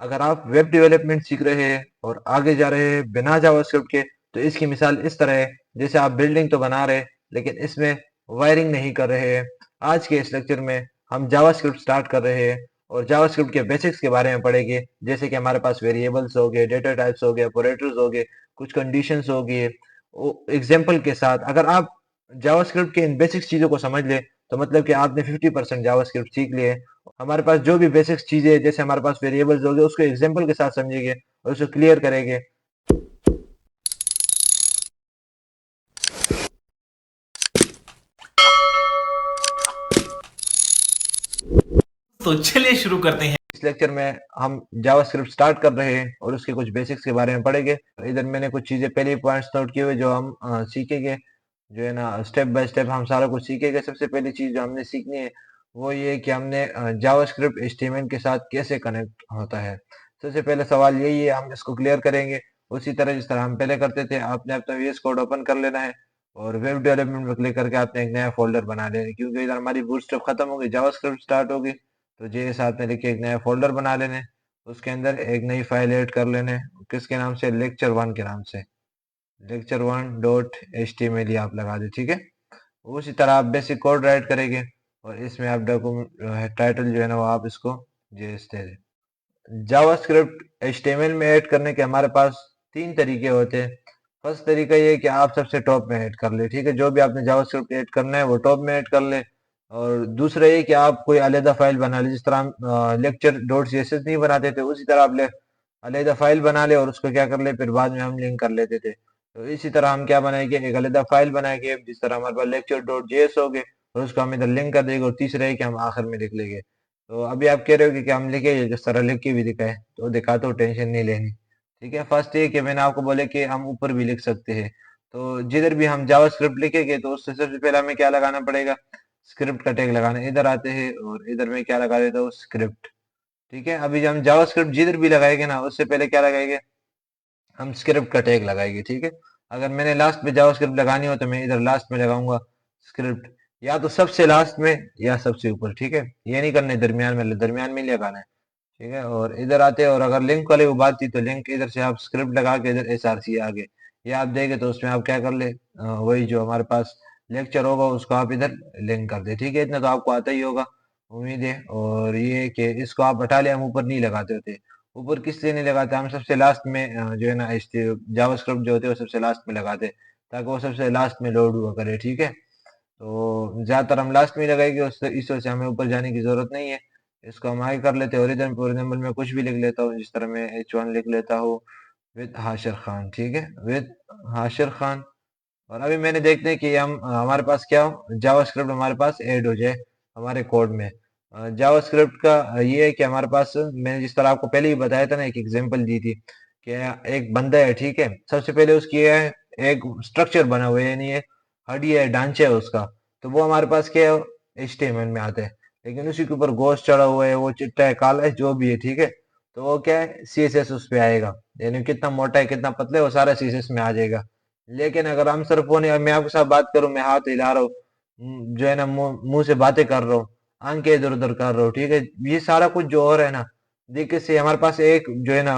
अगर आप web development सीख रहे हैं और आगे जा रहे हैं बिना जावास्क्रिप्ट के, तो इसकी मिसाल इस तरह है जैसे आप बिल्डिंग तो बना रहे हैं लेकिन इसमें वायरिंग नहीं कर रहे हैं। आज के इस लेक्चर में हम जावास्क्रिप्ट स्टार्ट कर रहे हैं और जावास्क्रिप्ट के बेसिक्स के बारे में पढ़ेंगे, जैसे कि हमारे पास वेरिएबल्स हो गए, डेटा टाइप्स हो गए, ऑपरेटर्स हो गए, कुछ कंडीशंस हो गए। एग्जाम्पल के साथ अगर आप जावास्क्रिप्ट के इन बेसिक्स चीजों को समझ ले तो मतलब कि आपने 50% जावास्क्रिप्ट सीख लिए। हमारे पास जो भी बेसिक्स चीजें हैं, जैसे हमारे पास वेरिएबल्स हो गए, उसको एग्जाम्पल के साथ समझेंगे और उसको क्लियर करेंगे। तो चलिए शुरू करते हैं। इस लेक्चर में हम जावास्क्रिप्ट स्टार्ट कर रहे हैं और उसके कुछ बेसिक्स के बारे में पढ़ेंगे। इधर मैंने कुछ चीजें पहले ही पॉइंट्स नोट किए हुए जो हम सीखेंगे, जो है ना स्टेप बाय स्टेप हम सारा कुछ सीखेंगे। सबसे पहली चीज जो हमने सीखनी है वो ये कि हमने जावास्क्रिप्ट एचटीएमएल के साथ कैसे कनेक्ट होता है। सबसे पहले सवाल यही है, हम इसको क्लियर करेंगे। उसी तरह जिस तरह हम पहले करते थे, आपने अपना वीएस कोड ओपन कर लेना है और वेब डेवलपमेंट पर क्लिक करके आपने एक नया फोल्डर बना लेना है, क्योंकि इधर हमारी बूटस्ट्रैप खत्म होगी, जावास्क्रिप्ट स्टार्ट होगी। तो जे साथ में लिख के एक नया फोल्डर बना लेने, उसके अंदर एक नई फाइल ऐड कर लेने, किसके नाम से, लेक्चर 1 के नाम से, lecture1.html आप लगा दे, ठीक है। उसी तरह आप बेसिक कोड राइट करेंगे और इसमें आप डॉक्यूमेंट टाइटल जो है ना वो आप इसको जेएस दे दें। जावास्क्रिप्ट एचटीएमएल में ऐड करने के हमारे पास तीन तरीके होते हैं। फर्स्ट तरीका ये है कि आप सबसे टॉप में ऐड कर ले, ठीक है, जो भी आपने जावास्क्रिप्ट ऐड करना है वो टॉप में ऐड कर ले। और दूसरा ये कि आप कोई अलग फाइल बना ले, जिस तरह हम लेक्चर डॉट सीएसएस नहीं बनाते थे, उसी तरह आप अलग फाइल बना ले और उसको क्या कर ले, फिर बाद में हम लिंक कर लेते थे। तो इसी तरह हम क्या बनाएंगे, एक अलग फाइल बनाएंगे जिस तरह हमारे पास लेक्चर डॉट जेएस हो गए और उसको हम इधर लिंक कर देंगे। और तीसरा है कि हम आखिर में लिख लेंगे। तो अभी आप कह रहे हो कि हम लिखे जिस तरह लिख के भी दिखाए, तो दिखा, तो टेंशन नहीं लेनी, ठीक है। फर्स्ट ये कि मैंने आपको बोले कि हम ऊपर भी लिख सकते हैं। तो जिधर भी हम जावास्क्रिप्ट लिखेंगे तो उससे सबसे पहले हमें क्या लगाना पड़ेगा, स्क्रिप्ट का टैग लगाना। इधर आते हैं और इधर में क्या लगा देता हूँ, स्क्रिप्ट, ठीक है। अभी जब हम जावास्क्रिप्ट जिधर भी लगाएंगे ना, उससे पहले क्या लगाएंगे, हम स्क्रिप्ट का टैग लगाएंगे, ठीक है। अगर मैंने लास्ट में जावास्क्रिप्ट लगानी हो तो मैं इधर लास्ट में लगाऊंगा स्क्रिप्ट, या तो सबसे लास्ट में या सबसे ऊपर, ठीक है। ये नहीं करना है दरमियान में ही लगाना है, ठीक है। और इधर आते हैं और अगर लिंक वाली वो बात थी तो लिंक इधर से आप स्क्रिप्ट लगा के इधर एसआरसी आगे ये आप देंगे तो उसमें आप क्या कर ले, वही जो हमारे पास लेक्चर होगा उसको आप इधर लिंक कर दे, ठीक है। इतना तो आपको आता ही होगा, उम्मीद है। और ये कि इसको आप हटा ले, हम ऊपर नहीं लगाते होते। ऊपर किस लिए नहीं लगाते, हम सबसे लास्ट में जो है ना जावास्क्रिप्ट जो होते हैं वो सबसे लास्ट में लगाते, ताकि वो सबसे लास्ट में लोड हुआ करे, ठीक है। तो ज्यादातर हम लास्ट में लगाएंगे, उससे इस वजह से हमें ऊपर जाने की जरूरत नहीं है। इसको हम आगे कर लेते हैं। ओरिजिन फॉर एग्जाम्पल मैं कुछ भी लिख लेता हूँ, जिस तरह मैं H1 लिख लेता हूँ विद हाशिर खान, ठीक है, विद हाशिर खान। और अभी मैंने देखते हैं कि हम हमारे पास क्या हो, जावास्क्रिप्ट हमारे पास ऐड हो जाए हमारे कोड में। जावास्क्रिप्ट का ये है कि हमारे पास, मैंने जिस तरह आपको पहले ही बताया था ना, एक एग्जांपल दी थी कि एक बंदा है, ठीक है। सबसे पहले उसकी है एक स्ट्रक्चर बना हुआ है, यानी एक हड्डी है, ढांचा है उसका। तो वो हमारे पास क्या है, एचटीएमएल में आता है। लेकिन उसी के ऊपर गोश्त चढ़ा हुआ है, वो चिट्टा है, काला है, जो भी है, ठीक है। तो वो क्या है, सीएसएस उस पे आएगा, यानी कितना मोटा है कितना पतला है वो सारा सीएसएस में आ जाएगा। लेकिन अगर हम सिर्फ फोन, मैं आपके साथ बात करूं, मैं हाथ हिला रहा हूँ, जो है ना मुंह से बातें कर रहा हूँ, आंखें इधर उधर कर रहा हूँ, ठीक है, ये सारा कुछ जो हो रहा है ना, देखिए से हमारे पास एक जो है ना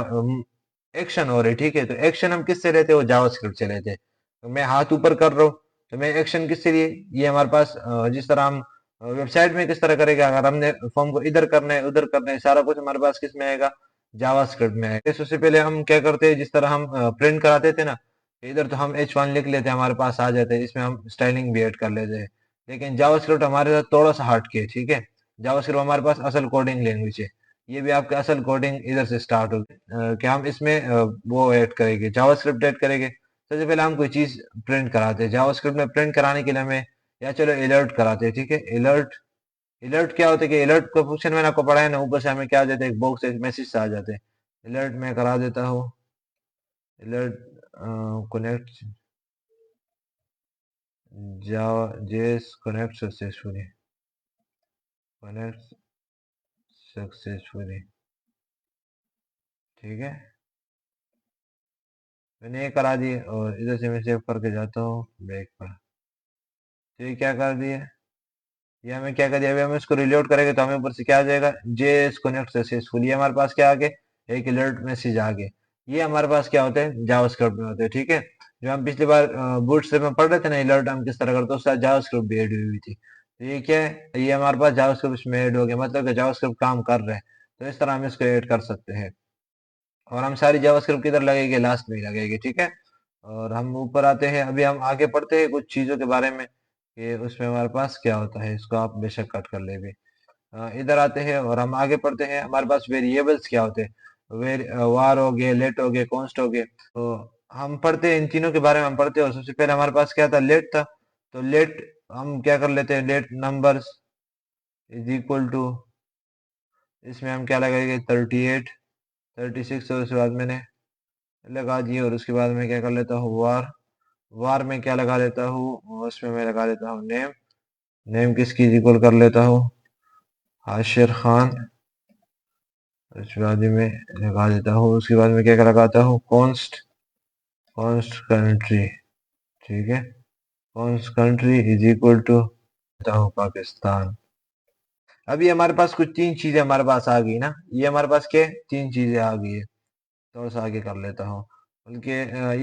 एक्शन हो रही है, ठीक है। तो एक्शन हम किससे लेते हैं, वो जावास्क्रिप्ट से लेते हैं। तो मैं हाथ ऊपर कर रहा हूँ तो मैं एक्शन किससे लिए, ये हमारे पास जिस तरह हम वेबसाइट में किस तरह करेगा, अगर हमने फॉर्म को इधर करना है उधर करना है, सारा कुछ हमारे पास किस में आएगा, जावास्क्रिप्ट में आएगा। सबसे पहले हम क्या करते हैं, जिस तरह हम प्रिंट कराते थे ना, इधर तो हम H1 लिख लेते हैं, हमारे पास आ जाते हैं, इसमें हम स्टाइलिंग भी ऐड कर लेते हैं। लेकिन जावास्क्रिप्ट हमारे साथ थोड़ा सा हट के, ठीक है। जावास्क्रिप्ट हमारे पास असल कोडिंग लैंग्वेज है, ये भी आपका असल कोडिंग इधर से स्टार्ट होगी। कि हम इसमें वो ऐड करेंगे, जावास्क्रिप्ट ऐड करेंगे। सबसे पहले हम कोई चीज प्रिंट कराते हैं, जावास्क्रिप्ट में प्रिंट कराने के लिए हमें, या चलो अलर्ट कराते हैं, ठीक है। अलर्ट, अलर्ट क्या होता है कि अलर्ट का फंक्शन मैंने आपको पढ़ाया ना, ऊपर से हमें क्या आ जाता है, एक बॉक्स, एक मैसेज आ जाते हैं। अलर्ट में करा देता हूँ, alert connect Java JS connect successfully, connect successfully, ठीक है। मैंने ये करा दिए और इधर से मैं सेव करके जाता हूँ बैक पर। तो ये क्या कर दिए, ये हमें क्या कर दिया, अभी हम इसको रिलोड करेंगे तो हमें ऊपर से क्या आ जाएगा, जेएस कनेक्ट सक्सेसफुली, ये हमारे पास क्या आ गया, एक अलर्ट मैसेज आ गए। ये हमारे पास क्या होते हैं, जावास्क्रिप्ट में होते हैं, ठीक है। जो हम पिछली बार बूटस्ट्रैप में पढ़ रहे थे ना, अलर्ट हम किस तरह करते हैं, उसके साथ जावास्क्रिप्ट भी ऐड हुई थी। तो ये क्या है, ये हमारे पास जावास्क्रिप्ट इसमें ऐड हो गया, मतलब कि जावास्क्रिप्ट काम कर रहे हैं। तो इस तरह हम इसको ऐड कर सकते हैं। और हम सारी जावास्क्रिप्ट किधर लगेंगे, लास्ट में ही लगेंगे, ठीक है। और हम ऊपर आते हैं, अभी हम आगे पढ़ते हैं कुछ चीजों के बारे में कि उसमें हमारे पास क्या होता है। इसको आप बेशक कट कर ले भी। इधर आते हैं और हम आगे पढ़ते हैं, हमारे पास वेरिएबल्स क्या होते हैं। वार हो गए, लेट हो गए, कॉन्स्ट हो गए। तो हम पढ़ते हैं इन तीनों के बारे में, हम पढ़ते हैं। और सबसे पहले हमारे पास क्या था, लेट था। तो लेट हम क्या कर लेते हैं, let numbers is equal to, इसमें हम क्या लगाएंगे, 38, 36। और उसके बाद मैंने लगा दिए। और उसके बाद मैं क्या कर लेता हूँ, वार। वार में क्या लगा लेता हूँ, उसमें मैं लगा लेता हूँ नेम। नेम किसकी इक्वल कर लेता हूँ, हाशिर खान। उसके बाद में लगा देता हूँ। उसके बाद में क्या लगाता हूँ, कॉन्स्ट, कॉन्स्ट कंट्री, ठीक है। Const country is equal to Pakistan. अभी हमारे पास कुछ तीन चीजें हमारे पास आ गई ना, ये हमारे पास क्या है, तीन चीजें आ गई है। थोड़ा सा आगे कर लेता हूँ। बल्कि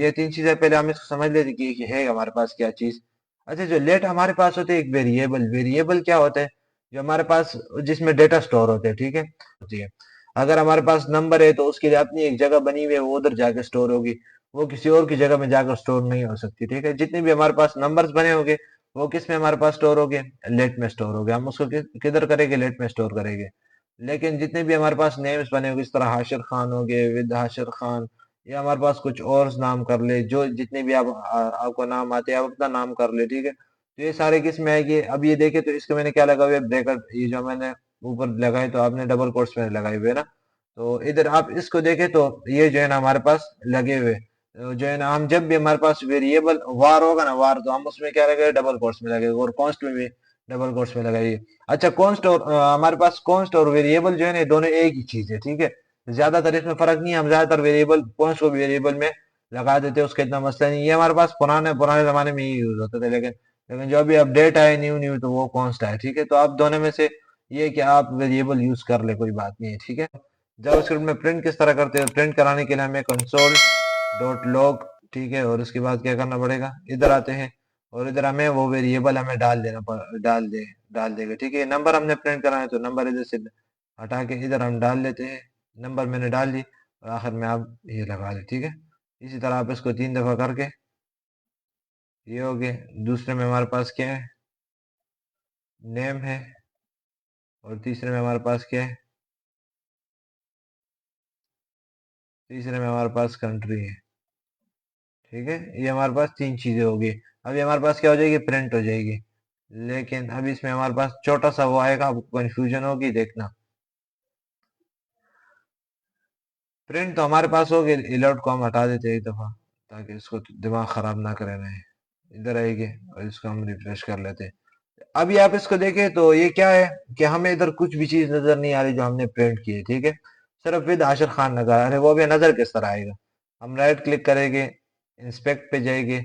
ये तीन चीजें पहले हम इसको समझ लेते कि है हमारे पास क्या चीज। अच्छा, जो लेट हमारे पास होते हैं, एक वेरिएबल। वेरिएबल क्या होता है, जो हमारे पास, जिसमें डेटा स्टोर होते हैं, ठीक है, होती है। अगर हमारे पास नंबर है तो उसके लिए अपनी एक जगह बनी हुई है, वो उधर जाकर स्टोर होगी। वो किसी और की जगह में जाकर स्टोर नहीं हो सकती, ठीक है। जितने भी हमारे पास नंबर्स बने होंगे, वो किस में हमारे पास स्टोर हो गए, लेट में स्टोर हो गए। हम उसको किधर करेंगे, लेट में स्टोर करेंगे। लेकिन जितने भी हमारे पास नेम्स बने होंगे, इस तरह हाशिर खान हो गए, विद हाशिर खान, या हमारे पास कुछ और नाम कर ले, जो जितने भी आपको नाम आते हैं, आप अपना नाम कर ले, ठीक है। तो ये सारे किस में आएंगे। अब ये देखे तो इसको मैंने क्या लगा हुआ है, ब्रैकेट, ये जो मैंने ऊपर लगाए तो आपने डबल कोट्स में लगाए हुए ना। तो इधर आप इसको देखें तो ये जो है ना हमारे पास लगे हुए, तो जो है ना, हम जब भी हमारे पास वेरिएबल वार होगा ना, वार, तो हम उसमें क्या लगेगा, डबल कोट्स में लगेगा। और कॉन्स्ट में भी डबल कोट्स में लगाइए। अच्छा, कॉन्स्ट और हमारे पास कॉन्स्ट और वेरिएबल जो है ना, ये दोनों एक ही चीज है, ठीक है। ज्यादातर इसमें फर्क नहीं है। हम ज्यादातर वेरिएबल, कॉन्स्ट को वेरिएबल में लगा देते हैं, उसका इतना मसला नहीं। ये हमारे पास पुराने पुराने जमाने में ही यूज होते थे, लेकिन जो अभी अपडेट आए न्यू न्यू, तो वो कॉन्स्ट आए, ठीक है। तो आप दोनों में से ये कि आप वेरिएबल यूज कर ले, कोई बात नहीं है, ठीक है। जावास्क्रिप्ट में प्रिंट किस तरह करते हैं, प्रिंट कराने के लिए हमें कंसोल डॉट लॉग, ठीक है। और उसके बाद क्या करना पड़ेगा, इधर आते हैं और इधर हमें वो वेरिएबल हमें डाल देगा, ठीक है। नंबर हमने प्रिंट कराना है, तो नंबर इधर से हटा के इधर हम डाल लेते हैं। नंबर मैंने डाल दी और आखिर में आप ये लगा दे, ठीक है। इसी तरह आप इसको 3 दफा करके, ये हो गए। दूसरे में हमारे पास क्या है, नेम है। और तीसरे में हमारे पास क्या है, तीसरे में हमारे पास कंट्री है, ठीक है। ये हमारे पास तीन चीजें होगी। अभी हमारे पास क्या हो जाएगी, प्रिंट हो जाएगी। लेकिन अभी इसमें हमारे पास छोटा सा वो आएगा, आपको कंफ्यूजन होगी, देखना। प्रिंट तो हमारे पास होगी, अलर्ट को हम हटा देते हैं एक दफा, ताकि इसको दिमाग खराब ना करे ना। इधर आएगी और इसको हम रिफ्रेश कर लेते हैं। अभी आप इसको देखें तो ये क्या है कि हमें इधर कुछ भी चीज नजर नहीं आ रही जो हमने प्रिंट की है, ठीक है। सिर्फ विद आशिर खान नजर आ रहे, वो भी नजर किस तरह आएगा। हम राइट क्लिक करेंगे, इंस्पेक्ट पे जाएंगे।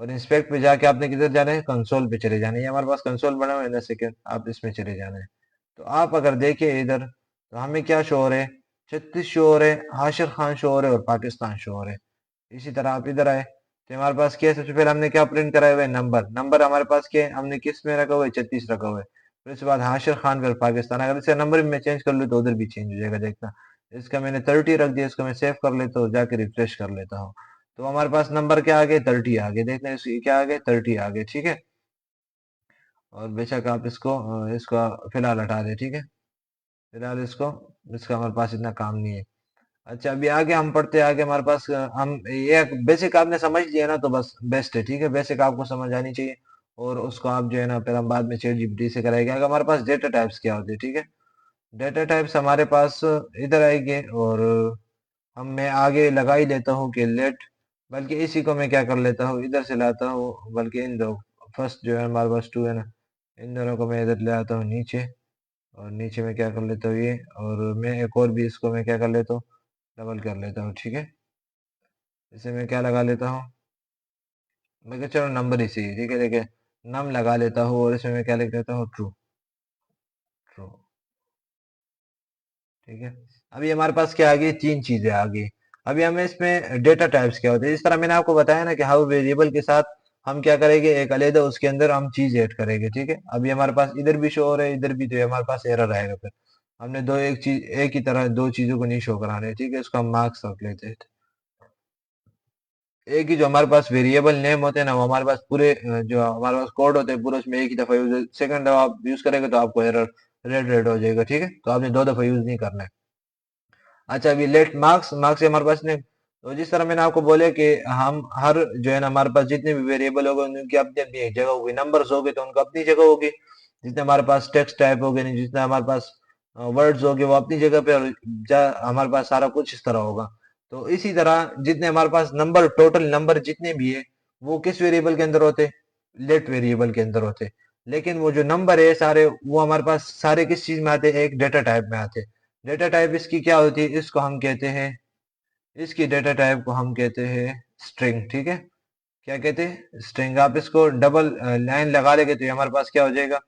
और इंस्पेक्ट पे जाके आपने किधर जाना है, कंसोल पे चले जाना है। ये हमारे पास कंसोल बना हुआ है ना, सेकेंड, आप इसमें चले जाना है। तो आप अगर देखें इधर, तो हमें क्या शो हो रहा है, 36 शो हो रहे हैं, हाशिर खान शो हो रहे हैं और पाकिस्तान शो हो रहे हैं। इसी तरह आप इधर आए तो हमारे पास क्या है, सबसे पहले हमने क्या प्रिंट कराया हुआ है, नंबर। नंबर हमारे पास क्या है, हमने किस में रखा हुआ है, 36 रखा हुआ है। फिर उसके बाद हाशिर खान, फिर पाकिस्तान। अगर इसे नंबर भी मैं चेंज कर लूँ तो उधर भी चेंज हो जाएगा, देखना। इसका मैंने 30 रख दिया, इसको मैं सेव कर लेता हूँ, जाके रिफ्रेश कर लेता हूँ। तो हमारे पास नंबर क्या आ गए, 30 आ गए, देखना इसकी क्या आ गए, 30 आ गए, ठीक है। और बेशक आप इसको फिलहाल हटा दें, ठीक है। फिलहाल इसका हमारे पास इतना काम नहीं है। अच्छा, अभी आगे हम पढ़ते हैं। आगे हमारे पास हम ये बेसिक आपने समझ लिया ना, तो बस बेस्ट है, ठीक है। बेसिक आपको समझ आनी चाहिए। और उसको आप जो है ना, फिर हम बाद में चैट जीपीटी से कराएंगे। अगर हमारे पास डेटा टाइप्स क्या होते हैं, ठीक है। डेटा टाइप्स हमारे पास इधर आएंगे। और हम मैं आगे लगा ही लेता हूँ कि लेट, बल्कि इसी को मैं क्या कर लेता हूँ, इधर से लाता हूँ, बल्कि इन दो, फर्स्ट जो है हमारे पास टू है ना, इन दोनों को मैं इधर ले आता हूँ नीचे। और नीचे में क्या कर लेता हूँ ये, और मैं एक और भी इसको मैं क्या कर लेता हूँ, डबल कर लेता हूँ, ठीक है। इसे मैं क्या लगा लेता हूँ, मैं क्या, चलो नंबर ही सही है, ठीक है। देखिए, नम लगा लेता हूँ और इसमें मैं क्या लिख देता हूँ, ट्रू, ट्रू, ठीक है। अभी हमारे पास क्या आ गई, तीन चीजें आ गई। अभी हमें इसमें डेटा टाइप्स क्या होते हैं, जिस तरह मैंने आपको बताया ना कि हाउ वेरिएबल के साथ हम क्या करेंगे, एक अलग उसके अंदर हम चीज ऐड करेंगे, ठीक है। अभी हमारे पास इधर भी शो हो रहा है, इधर भी, तो ये हमारे पास एरर आएगा फिर। हमने दो एक चीज एक ही तरह दो चीजों को नहीं शो कराने, ठीक है। इसको हम मार्क्स रख लेते हैं। एक ही जो हमारे पास वेरिएबल नेम होते हैं ना, वो हमारे पास पूरे जो हमारे पास कोड होते हैं पूरे, उसमें एक ही दफा यूज, सेकंड दफा आप यूज करेंगे तो आपको एरर रेड रेड हो जाएगा, ठीक है। तो आपने दो दफा यूज नहीं करना है। अच्छा, अभी लेट मार्क्स, मार्क्स हमारे पास ने, तो जिस तरह मैंने आपको बोले कि हम हर जो है ना हमारे पास जितने भी वेरिएबल होंगे उनकी अपनी अपनी एक जगह होगी, नंबर्स होंगे तो उनका अपनी जगह होगी, जितने हमारे पास टेक्स्ट टाइप हो गए, नहीं जितने हमारे पास वर्ड्स हो गए वो अपनी जगह पे, और हमारे पास सारा कुछ इस तरह होगा। तो इसी तरह जितने हमारे पास नंबर, टोटल नंबर जितने भी है, वो किस वेरिएबल के अंदर होते, लेट वेरिएबल के अंदर होते। लेकिन वो जो नंबर है सारे, वो हमारे पास सारे किस चीज में आते हैं, एक डेटा टाइप में आते हैं। डेटा टाइप इसकी क्या होती है, इसको हम कहते हैं, इसकी डेटा टाइप को हम कहते हैं स्ट्रिंग, ठीक है। क्या कहते हैं, स्ट्रिंग। आप इसको डबल लाइन लगा लेंगे तो ये हमारे पास क्या हो जाएगा,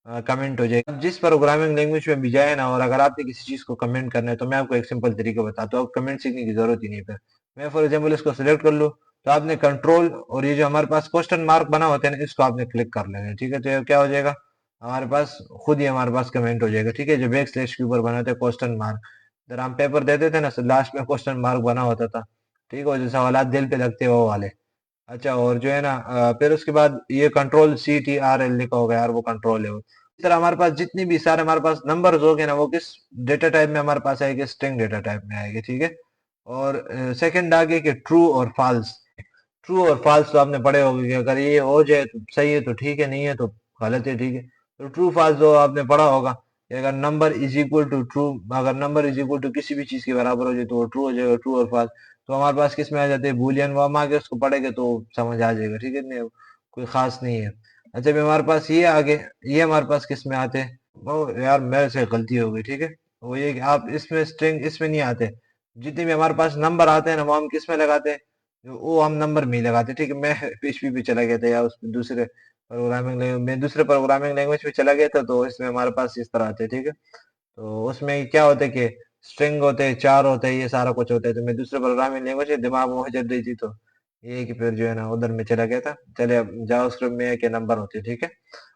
कमेंट हो जाएगा। अब जिस प्रोग्रामिंग लैंग्वेज में भी जाए ना, और अगर आपने किसी चीज को कमेंट करना है, तो मैं आपको एक सिंपल तरीका बताता हूँ, कमेंट सीखने की जरूरत ही नहीं है। फिर मैं फॉर एग्जाम्पल इसको सिलेक्ट कर लूँ, तो आपने कंट्रोल और ये जो हमारे पास क्वेश्चन मार्क बना होता है ना, इसको आपने क्लिक कर लेना है, ठीक है। तो ये क्या हो जाएगा, हमारे पास खुद ही हमारे पास कमेंट हो जाएगा, ठीक है। जो बैक स्लैश के ऊपर बना होता है क्वेश्चन मार्क, जब हम पेपर देते थे ना, लास्ट में क्वेश्चन मार्क बना होता था, ठीक है, वो जो सवाल दिल पे लगते हैं वो वाले। अच्छा, और जो है ना फिर उसके बाद ये कंट्रोल CTRL लिखा होगा यार, वो कंट्रोल है वो। इस तरह हमारे पास जितनी भी सारे हमारे पास नंबर्स हो गए ना, वो किस डेटा टाइप में हमारे पास आएगी, स्ट्रिंग डेटा टाइप में आएगी, ठीक है। और सेकंड आगे कि ट्रू और फॉल्स। ट्रू और फॉल्स तो आपने पढ़े होंगे कि अगर ये हो जाए तो सही है, तो ठीक है, नहीं है तो गलत है, ठीक है। तो ट्रू फॉल्स जो आपने पढ़ा होगा कि अगर number is equal to true, अगर नंबर इज इक्वल टू किसी भी चीज के बराबर हो जाए तो वो ट्रू हो जाएगा, ट्रू और फॉल्स। तो हमारे पास किस में आ जाते हैं, बुलियन। वो हम आगे उसको पढ़ेंगे तो समझ आ जाएगा, ठीक है, नहीं कोई खास नहीं है। अच्छा, अभी हमारे पास ये आगे, ये हमारे पास किस में आते हैं, वो यार मेरे से गलती हो गई, ठीक है। वो ये कि आप इसमें स्ट्रिंग इसमें नहीं आते, जितने भी हमारे पास नंबर आते हैं ना, वो हम किस में लगाते हैं, वो हम नंबर में ही लगाते, ठीक है। मैं PHP पे चला गया था, या उस दूसरे प्रोग्रामिंग लैंग्वेज में, दूसरे प्रोग्रामिंग लैंग्वेज पे चला गया था, तो इसमें हमारे पास इस तरह आते हैं, ठीक है। तो उसमें क्या होता है कि स्ट्रिंग होते हैं, चार होते हैं, ये सारा कुछ होता है। तो मैं दूसरे प्रोग्रामिंग लैंग्वेज है, दिमाग में चल रही थी, तो ये है कि फिर जो है ना उधर में चला गया था। चले, अब जावास्क्रिप्ट में है कि नंबर होते हैं, ठीक है।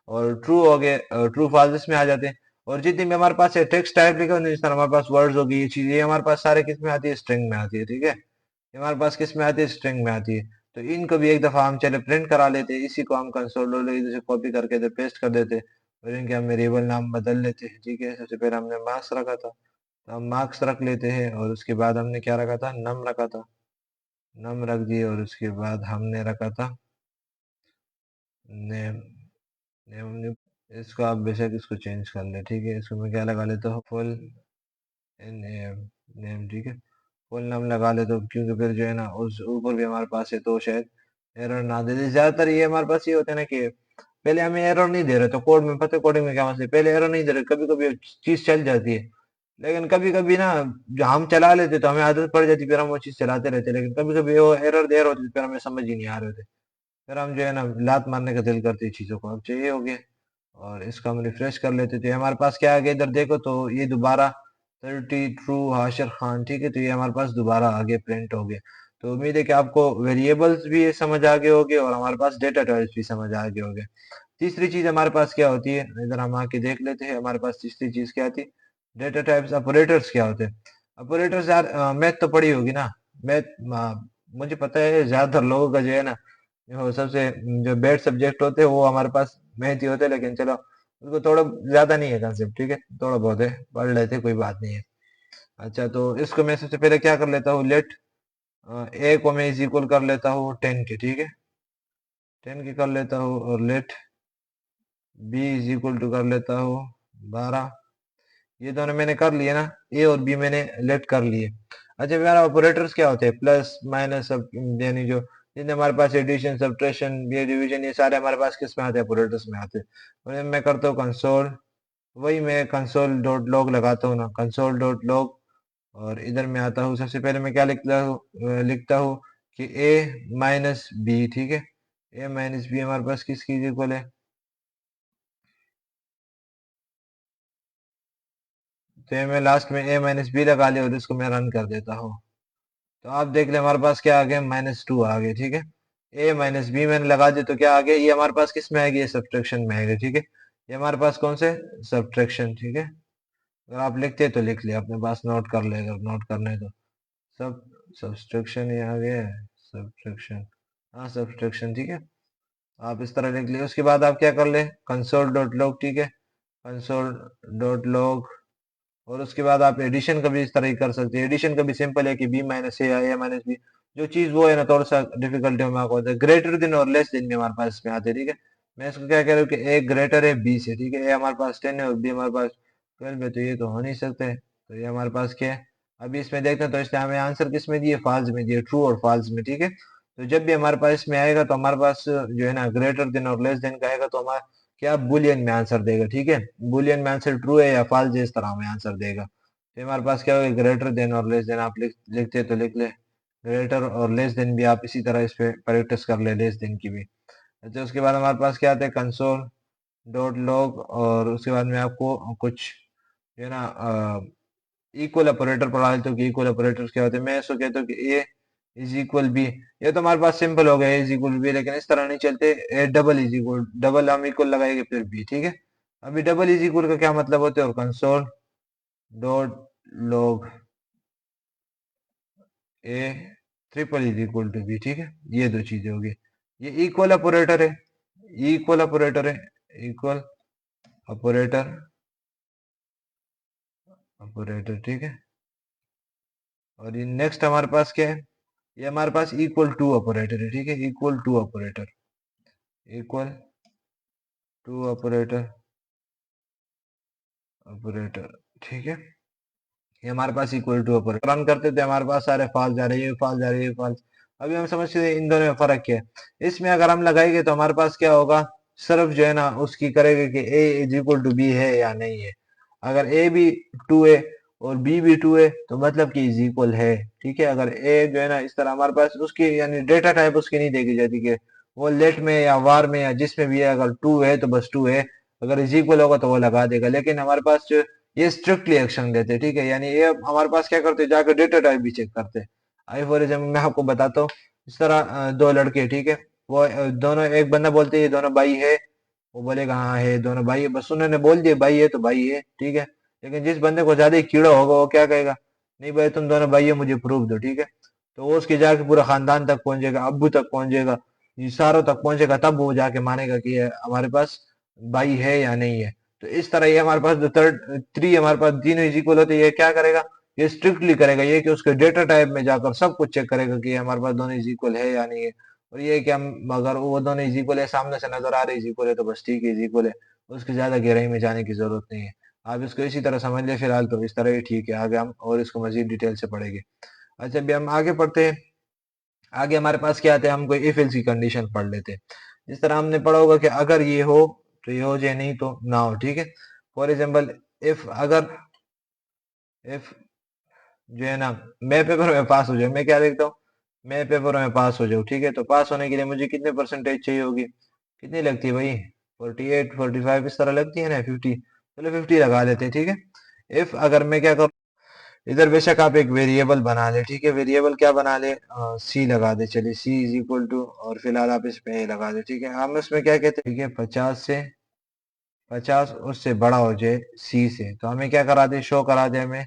और ट्रू हो गए, ट्रू फॉल्स में आ जाते हैं। और जितनी भी हमारे पास है टेक्स्ट टाइप लिखा होता है, जिस तरह हमारे पास वर्ड्स होगी, ये चीज, ये हमारे पास सारे किस में आती है, स्ट्रिंग में आती है, ठीक है। ये हमारे पास किस में आती है, स्ट्रिंग में आती है। तो इनको भी एक दफा हम चले प्रिंट करा लेते हैं, इसी को हम कंसोल लॉग इधर से कॉपी करके इधर पेस्ट कर देते हैं, और इनके हम वेरिएबल नाम बदल लेते हैं, ठीक है। सबसे पहले हमने मार्क्स रखा था, तो हम मार्क्स रख लेते हैं, और उसके बाद हमने क्या रखा था, नम रखा था, नम रख दिए, और उसके बाद हमने रखा था नेम, नेम। इसको आप बेशक इसको चेंज कर ले, ठीक है। इसको मैं क्या लगा लेता हूँ, फुल नेम, नेम, ठीक है। फुल नाम लगा ले, तो क्योंकि फिर जो है ना उस ऊपर भी हमारे पास है, तो शायद एरर ना दे दे। ज्यादातर ये हमारे पास ये होता है ना कि पहले हमें एरर नहीं दे रहे, तो कोड में पता है कोडिंग में क्या मसला है, पहले एरर नहीं दे रहे, कभी कभी चीज चल जाती है। लेकिन कभी कभी ना जो हम चला लेते तो हमें आदत पड़ जाती, फिर हम वो चीज चलाते रहते, लेकिन कभी कभी वो एरर दे रहे होते, फिर हमें समझ ही नहीं आ रहे होते, फिर हम जो है ना लात मारने का दिल करते चीजों को। अब चाहिए हो गया, और इसको हम रिफ्रेश कर लेते, तो ये हमारे पास क्या आ गया, इधर देखो तो ये दोबारा 30 ट्रू हाशिर खान, ठीक है। तो ये हमारे पास दोबारा आगे प्रिंट हो गया। तो उम्मीद है कि आपको वेरिएबल्स भी समझ आ गए होंगे, और हमारे पास डेटा टाइप्स भी समझ आ गए होंगे। तीसरी चीज हमारे पास क्या होती है, इधर हम आके देख लेते हैं, हमारे पास तीसरी चीज क्या आती है, डेटा टाइप्स ऑपरेटर्स क्या होते हैं। ऑपरेटर्स यार मैथ तो पढ़ी होगी ना, मैथ, मुझे पता है ज्यादातर लोगों का जो है ना, जो सबसे जो बेस्ट सब्जेक्ट होते हैं वो हमारे पास मैथ ही होते हैं, लेकिन चलो उसको थोड़ा ज्यादा नहीं है कंसेप्ट, ठीक है, थोड़ा बहुत है, पढ़ लेते हैं, कोई बात नहीं है। अच्छा, तो इसको मैं सबसे पहले क्या कर लेता हूँ, लेट ए को मैं इज इक्वल कर लेता हूँ 10 के, ठीक है, 10 के कर लेता हूँ। और let B is equal to कर लेता हूँ 12। ये दोनों मैंने कर लिए ना, ए और बी मैंने लेट कर लिए। अच्छा, मेरा ऑपरेटर्स क्या होते हैं, प्लस माइनस सब, यानी जो जितने हमारे पास एडिशन, सब्ट्रैक्शन, ये डिवीजन, ये सारे हमारे पास किस में आते हैं, ऑपरेटर्स में आते हैं। और मैं करता हूँ कंसोल, वही मैं कंसोल डॉट लॉग लगाता हूँ ना, कंसोल डॉट लॉग। और इधर में आता हूँ, सबसे पहले मैं क्या लिखता हूँ कि ए माइनस बी, ठीक है। ए माइनस बी हमारे पास किसकी इक्वल है, तो ये मैं लास्ट में a माइनस बी लगा लिया और इसको मैं रन कर देता हूँ। तो आप देख ले हमारे पास क्या आ गया, -2 आ गया। ठीक है, a माइनस बी मैंने लगा दिया तो क्या आ गया, ये हमारे पास किस में आएगी, ये सब्ट्रैक्शन में आएगा। ठीक है, ये हमारे पास कौन से, सब्ट्रैक्शन। ठीक है, अगर आप लिखते तो लिख लिया, अपने पास नोट कर ले अगर नोट करने तो। सब सब्ट्रैक्शन ये आ गया है, सब्ट्रैक्शन, हाँ सब्ट्रैक्शन। ठीक है, आप इस तरह लिख लिया। उसके बाद आप क्या कर ले, कंसोल डॉट लॉग। ठीक है, कंसोल डॉट लॉग। और उसके बाद आप एडिशन का भी इस तरह ही कर सकते हैं। एडिशन का भी सिंपल है कि बी माइनस ए या ए माइनस बी, जो चीज वो है ना, थोड़ा सा डिफिकल्टी में आपको होता है। ग्रेटर देन और लेस देन भी हमारे पास इसमें आते हैं। ठीक है, मैं इसको क्या कह रहा हूँ कि ए ग्रेटर है बी से। ठीक है, ए हमारे पास 10 है और बी हमारे पास 12 है, तो ये तो हो नहीं सकते। तो ये हमारे पास क्या है, अभी इसमें देखते हैं। तो इसलिए हमें आंसर किस में दिए, फॉल्स में दिए, ट्रू और फॉल्स में। ठीक है, तो जब भी हमारे पास इसमें आएगा तो हमारे पास जो है ना ग्रेटर देन और लेस देन का आएगा तो हमारा क्या बुलियन में आंसर देगा। ठीक है, बुलियन में आंसर ट्रू है या फॉल्स है, इस तरह हमें आंसर देगा। तो हमारे पास क्या होगा, ग्रेटर देन और लेस देन। आप लिखते तो लिख ले, ग्रेटर और लेस देन भी आप इसी तरह इस पे प्रैक्टिस कर ले, लेस देन की भी। अच्छा, उसके बाद हमारे पास क्या आता है, कंसोल डॉट लॉग। और उसके बाद में आपको कुछ जो है ना इक्वल ऑपरेटर पढ़ा देता हूँ कि इक्वल ऑपरेटर्स क्या होते हैं। मैं इसको कहता हूँ कि ए इज इक्वल बी। ये तो हमारे पास सिंपल हो गया, ए इज इक्वल बी, लेकिन इस तरह नहीं चलते। A double is equal, double हम इक्वल लगाएंगे फिर बी। ठीक है, अभी डबल इज इक्वल का क्या मतलब होता है, और console dot log A triple is equal to B. ठीक है, ये दो चीजें होगी। ये इक्वल ऑपरेटर है, इक्वल ऑपरेटर है, इक्वल ऑपरेटर, ऑपरेटर। ठीक है, और ये नेक्स्ट हमारे पास क्या है, ये हमारे पास इक्वल टू ऑपरेटर है। ठीक है, equal to operator, equal to operator, operator. ठीक है, ये हमारे पास इक्वल टू ऑपरेटर रन करते थे, हमारे पास सारे फॉल्स जा रहे हैं, ये फॉल्स जा रहे हैं, ये फॉल्स। अभी हम समझते हैं इन दोनों में फर्क क्या है। इसमें अगर हम लगाएंगे तो हमारे पास क्या होगा, सिर्फ जो है ना उसकी करेगा कि ए इज इक्वल टू बी है या नहीं है। अगर ए भी 2 है और बी भी 2 है तो मतलब कि इज इक्वल है। ठीक है, अगर ए जो है ना इस तरह हमारे पास उसकी यानी डेटा टाइप उसकी नहीं देखी जाती कि वो लेट में या वार में या जिसमें भी है, अगर 2 है तो बस 2 है, अगर इज इक्वल होगा तो वो लगा देगा। लेकिन हमारे पास जो ये स्ट्रिक्टली एक्शन लेते हैं। ठीक है, यानी ये हमारे पास क्या करते हैं, जाकर डेटा टाइप भी चेक करते हैं। आई फॉर एग्जाम्पल मैं आपको बताता हूँ, इस तरह दो लड़के, ठीक है, वो दोनों, एक बंदा बोलते हैं ये दोनों भाई है, वो बोलेगा हाँ है, दोनों भाई है, बस उन्होंने बोल दिया भाई है तो भाई है। ठीक है, लेकिन जिस बंदे को ज्यादा ही कीड़ा होगा वो क्या कहेगा, नहीं भाई तुम दोनों भाई हो, मुझे प्रूफ दो। ठीक है, तो वो उसके जाके पूरा खानदान तक पहुंचेगा, अब्बू तक पहुंचेगा, इशारों तक पहुंचेगा, तब वो जाके मानेगा कि ये हमारे पास भाई है या नहीं है। तो इस तरह ये हमारे पास जो थर्ड थ्री हमारे पास तीनों इज इक्वल होते हैं, ये क्या करेगा, ये स्ट्रिक्टली करेगा, ये कि उसके डेटा टाइप में जाकर सब कुछ चेक करेगा कि हमारे पास दोनों इज इक्वल है या नहीं है। और ये कि हम अगर वो दोनों इज इक्वल है, सामने से नजर आ रहे इज इक्वल है, तो बस ठीक है, इज इक्वल है, उसकी ज्यादा गहराई में जाने की जरूरत नहीं है। आप इसको इसी तरह समझ ले फिलहाल, तो इस तरह ही ठीक है, आगे हम और इसको मजीद डिटेल से पढ़ेंगे। अच्छा, अभी हम आगे पढ़ते हैं। आगे हमारे पास क्या आता है, हम कोई इफ एल्स की कंडीशन पढ़ लेते हैं। जिस तरह हमने पढ़ा होगा कि अगर ये हो तो ये हो जाए, नहीं तो ना हो। ठीक है, फॉर एग्जाम्पल इफ, अगर इफ जो है ना मैं पेपर में पास हो जाऊं, मैं क्या देखता हूँ, मैं पेपर में पास हो जाऊं। ठीक है, तो पास होने के लिए मुझे कितने परसेंटेज चाहिए होगी, कितनी लगती है भाई, 48 45 इस तरह लगती है ना, 50, चलो 50 लगा लेते हैं। ठीक है, इफ अगर मैं क्या करूँ, इधर बेशक आप एक वेरिएबल बना ले। ठीक है, वेरिएबल क्या बना ले, सी लगा दे, चलिए सी इज इक्वल टू, और फिलहाल आप इस पे ए लगा दे। ठीक है, हम उसमें क्या कहते हैं, ठीक है, 50 उससे बड़ा हो जाए सी से, तो हमें क्या करा दे, शो करा दे हमें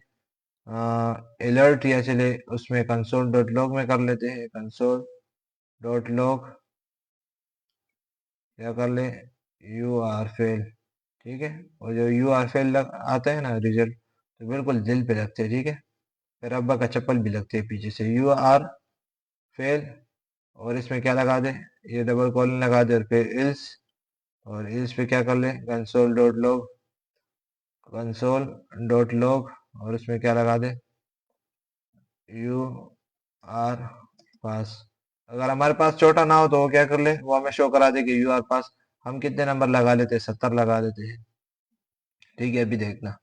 अलर्ट, या चले उसमें कंसोल डॉट लॉग में कर लेते हैं, कंसोल डॉट लॉग क्या कर ले, यू आर फेल। ठीक है, और जो यू आर फेल आता है ना रिजल्ट, तो बिल्कुल दिल पे लगते हैं। ठीक है, फिर अब्बा का चप्पल भी लगते हैं पीछे से, यू आर फेल, और इसमें क्या लगा दे, ये डबल कॉलन लगा दे, और फिर इल्स, और इल्स पे क्या कर ले, console dot log, console dot log, और उसमें क्या लगा दे, यू आर पास। अगर हमारे पास छोटा ना हो तो वो क्या कर ले, वो हमें शो करा दे कि यू आर पास। हम कितने नंबर लगा लेते हैं, 70 लगा देते हैं। ठीक है, अभी देखना,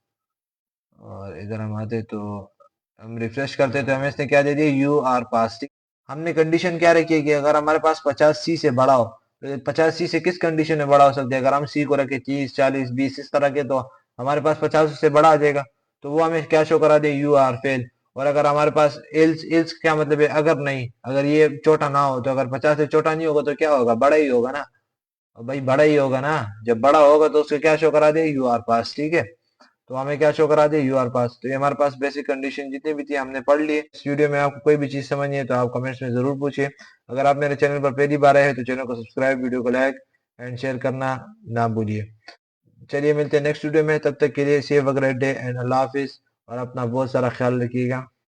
और इधर हम आते तो हम रिफ्रेश करते तो हमें इसने क्या दे दिया, यू आर पास। ठीक, हमने कंडीशन क्या रखी है कि अगर हमारे पास 50 सी से बड़ा हो, तो 50 सी से किस कंडीशन में बड़ा हो सकता है, अगर हम सी को रखे 30 40 20 इस तरह के, तो हमारे पास 50 से बड़ा आ जाएगा। तो वो हमें क्या शो करा दे, यू आर फेल। और अगर हमारे पास एल्स, एल्स क्या मतलब है, अगर नहीं, अगर ये छोटा ना हो, तो अगर 50 से छोटा नहीं होगा तो क्या होगा, बड़ा ही होगा ना। और भाई बड़ा ही होगा ना, जब बड़ा होगा तो उसको क्या शो करा दे, यू आर पास, ठीक है। तो हमें क्या शो करा दे, यू आर पास। तो ये हमारे पास बेसिक कंडीशन जितनी भी थी हमने पढ़ ली है। इस वीडियो में आपको कोई भी चीज समझनी है तो आप कमेंट्स में जरूर पूछिए। अगर आप मेरे चैनल पर पहली बार आए हैं तो चैनल को सब्सक्राइब, वीडियो को लाइक एंड शेयर करना ना भूलिए। चलिए मिलते हैं नेक्स्ट वीडियो में, तब तक के लिए save a great day and अल्लाह हाफिज, और अपना बहुत सारा ख्याल रखिएगा।